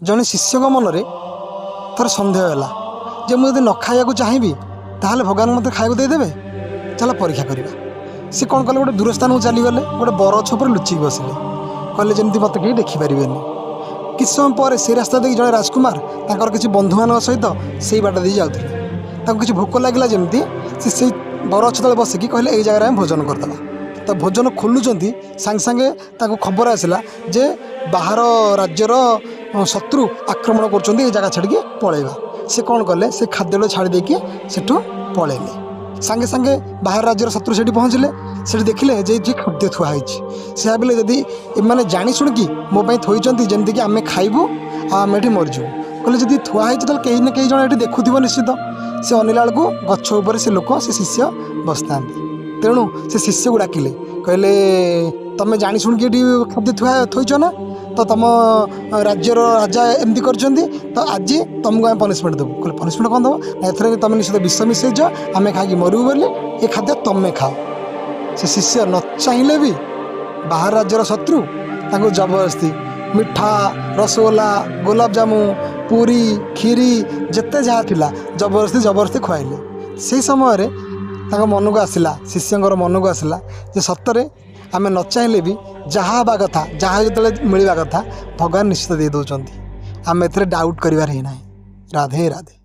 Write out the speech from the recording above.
जड़े शिष्य मनरे थोड़े सन्देह है जे मुझे न खाया चाहिए ताहले भगवान मत खाया देदेवे चल परीक्षा करवा। सी कौन कले गोटे दूर स्थान को चलीगले गोटे बरछ पर लुचिक बसिले कहले जमी मत कहीं देखिपारे। किछ समय पर से रास्ता देखिए जड़े राजकुमार तर किसी बंधु मान सहित से बाट दे जाते किसी भोक लगे जमी से बरछ तले बसिकी कहले यही जगह भोजन करदे। तो भोजन खोलुंट सांगे सांगे खबर आसला जे बाहर राज्यर शत्रु आक्रमण कर जगह छाड़ी पलैबा। से कौन कले से खाद्य छाड़ी देकी सेठू पलैले। सांगे सांगे बाहर राज्यर शत्रु से पहुँचले से देखिले जे खाद्य थुआई से भाविले जदि एमाने जानी शुणिकी मो थोड़ी जमीक आम खाइबू आम ये मरीजु कहले जदि थुआई तो कहीं ना कहीं जन ये देखुव निश्चित। से अनिला बेलू गछ उपर से लोक से शिष्य बसता तेणु से शिष्य को डाकिले कहले तमें जानी शुणिकी ये खाद्य थोच ना तो तुम राज्यर राजा एमती कर तो आज तुमको आम पनिशमेंट देवु। कहले पनिशमेंट कौन दब एथर तुम निश्चित विष मिसैच आम खाई मरबू बोली ये खाद्य तुम्हें खाओ। से शिष्य न चाहिए भी बाहर राज्यर शत्रु जबरदस्ती मिठा रसगोला गोलापजामु पूरी खीरी जिते जहाँ थिला जबरदस्ती खुआइले। से समय मन को आसला शिष्यर मन को आसला जे सतरे आम न चाहिए भी जहाँ हवा कथा जहाँ जो मिलवा कथा भगवान निश्चित दे दौरान आम ए डाउट कर। राधे राधे।